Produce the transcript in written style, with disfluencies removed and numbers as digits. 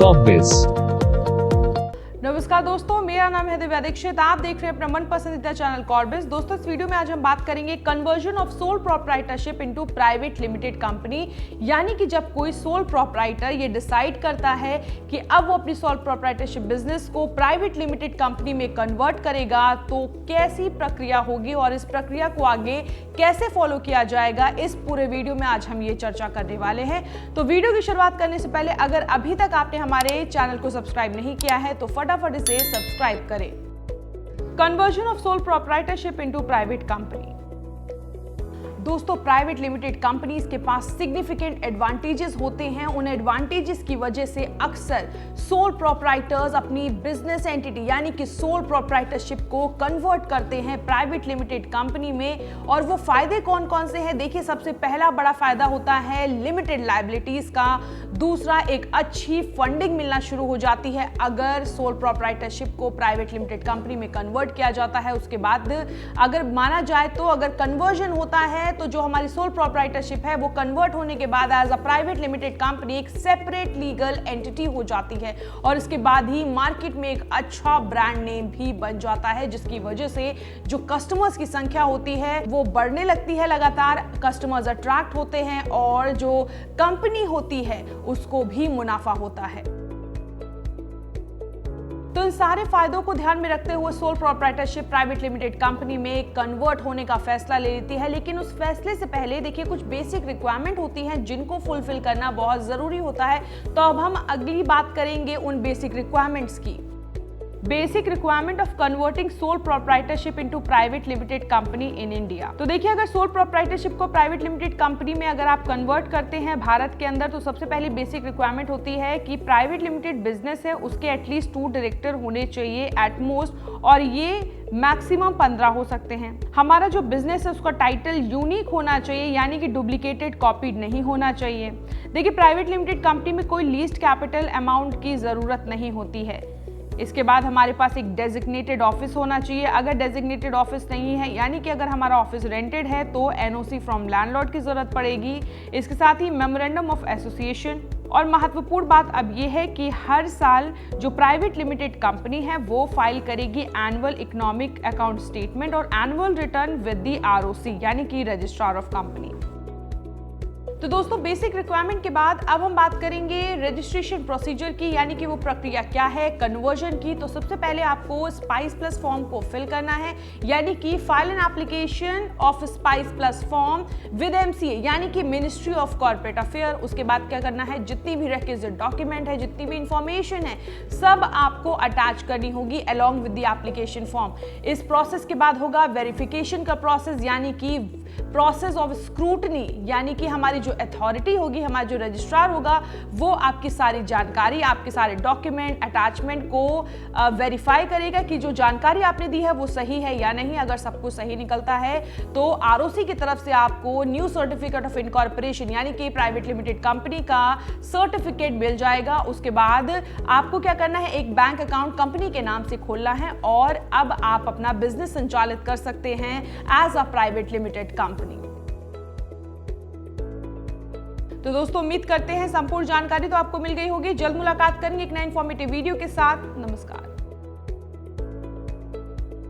कॉर्बिस। नमस्कार दोस्तों, मेरा नाम है दिव्या दीक्षित। आप देख रहे हैं अपना मन पसंदीदा चैनल कॉर्बिस। दोस्तों, इस वीडियो में आज हम बात करेंगे conversion of sole proprietorship into private limited company. यानी कि जब कोई सोल प्रोप्राइटर ये डिसाइड करता है कि अब वो अपनी सोल प्रोप्राइटरशिप बिजनेस को प्राइवेट लिमिटेड कंपनी में कन्वर्ट करेगा, तो कैसी प्रक्रिया होगी और इस प्रक्रिया को आगे कैसे फॉलो किया जाएगा, इस पूरे वीडियो में आज हम ये चर्चा करने वाले हैं। तो वीडियो की शुरुआत करने से पहले अगर अभी तक आपने हमारे चैनल को सब्सक्राइब नहीं किया है तो फटाफट इसे सब्सक्राइब करें। Conversion of sole proprietorship into private company. दोस्तों, प्राइवेट लिमिटेड कंपनीज के पास सिग्निफिकेंट एडवांटेजेस होते हैं। उन एडवांटेजेस की वजह से अक्सर सोल प्रोप्राइटर्स अपनी बिजनेस एंटिटी यानी कि सोल प्रोप्राइटरशिप को कन्वर्ट करते हैं प्राइवेट लिमिटेड कंपनी में। और वो फायदे कौन कौन से हैं? देखिए, सबसे पहला बड़ा फायदा होता है लिमिटेड लायबिलिटीज का। दूसरा, एक अच्छी फंडिंग मिलना शुरू हो जाती है अगर सोल प्रोप्राइटरशिप को प्राइवेट लिमिटेड कंपनी में कन्वर्ट किया जाता है। उसके बाद अगर माना जाए तो अगर कन्वर्जन होता है तो जो हमारी सोल प्रोप्राइटरशिप है वो कन्वर्ट होने के बाद as a private limited company एक सेपरेट लीगल एंटिटी हो जाती है और इसके बाद ही मार्केट में एक अच्छा ब्रांड नेम भी बन जाता है, जिसकी वजह से जो कस्टमर्स की संख्या होती है वो बढ़ने लगती है। लगातार कस्टमर्स अट्रैक्ट होते हैं और जो कंपनी होती है उसको भी मुनाफा होता है। तो इन सारे फायदों को ध्यान में रखते हुए sole proprietorship private limited company में कन्वर्ट होने का फैसला ले लेती है। लेकिन उस फैसले से पहले देखिए, कुछ बेसिक रिक्वायरमेंट होती हैं जिनको फुलफिल करना बहुत जरूरी होता है। तो अब हम अगली बात करेंगे उन बेसिक रिक्वायरमेंट्स की। Basic requirement of converting sole proprietorship into private limited company in India. तो देखिए, अगर सोल प्रोप्राइटरशिप को प्राइवेट लिमिटेड कंपनी में अगर आप कन्वर्ट करते हैं भारत के अंदर, तो सबसे पहली बेसिक रिक्वायरमेंट होती है कि प्राइवेट लिमिटेड बिजनेस है उसके एटलीस्ट 2 डायरेक्टर होने चाहिए एट मोस्ट, और ये मैक्सिमम 15 हो सकते हैं। हमारा जो बिजनेस है उसका टाइटल यूनिक होना चाहिए, यानी कि डुप्लीकेटेड कॉपीड नहीं होना चाहिए। देखिए, प्राइवेट लिमिटेड कंपनी में कोई लीस्ट कैपिटल अमाउंट की जरूरत नहीं होती है। इसके बाद हमारे पास एक डेजिग्नेटेड ऑफिस होना चाहिए। अगर डेजिग्नेटेड ऑफिस नहीं है, यानी कि अगर हमारा ऑफिस रेंटेड है, तो एनओसी फ्रॉम लैंडलॉर्ड की जरूरत पड़ेगी। इसके साथ ही मेमोरेंडम ऑफ एसोसिएशन। और महत्वपूर्ण बात अब यह है कि हर साल जो प्राइवेट लिमिटेड कंपनी है वो फाइल करेगी एनुअल इकोनॉमिक अकाउंट स्टेटमेंट और annual return with the ROC यानी कि रजिस्ट्रार ऑफ कंपनी। तो दोस्तों, बेसिक रिक्वायरमेंट के बाद अब हम बात करेंगे रजिस्ट्रेशन प्रोसीजर की, यानी कि वो प्रक्रिया क्या है कन्वर्जन की। तो सबसे पहले आपको स्पाइस प्लस फॉर्म को फिल करना है, यानी कि file an application of spice plus form with MCA यानी कि मिनिस्ट्री ऑफ कॉर्पोरेट अफेयर। उसके बाद क्या करना है, जितनी भी रिक्विजिट डॉक्यूमेंट है, जितनी भी इंफॉर्मेशन है, सब आपको अटैच करनी होगी along with the application form. इस प्रोसेस के बाद होगा वेरिफिकेशन का प्रोसेस, यानी कि प्रोसेस ऑफ स्क्रूटनी, यानी कि हमारी जो अथॉरिटी होगी, हमारा जो रजिस्ट्रार होगा, वो आपकी सारी जानकारी, आपके सारे डॉक्यूमेंट अटैचमेंट को वेरीफाई करेगा कि जो जानकारी आपने दी है वो सही है या नहीं। अगर सब कुछ सही निकलता है तो आरओसी की तरफ से आपको न्यू सर्टिफिकेट ऑफ इनकॉर्पोरेशन यानी कि प्राइवेट लिमिटेड कंपनी का सर्टिफिकेट मिल जाएगा। उसके बाद आपको क्या करना है, एक बैंक अकाउंट कंपनी के नाम से खोलना है और अब आप अपना बिजनेस संचालित कर सकते हैं as a private limited company. तो दोस्तों, उम्मीद करते हैं संपूर्ण जानकारी तो आपको मिल गई होगी। जल्द मुलाकात करेंगे एक नए इंफॉर्मेटिव वीडियो के साथ। नमस्कार।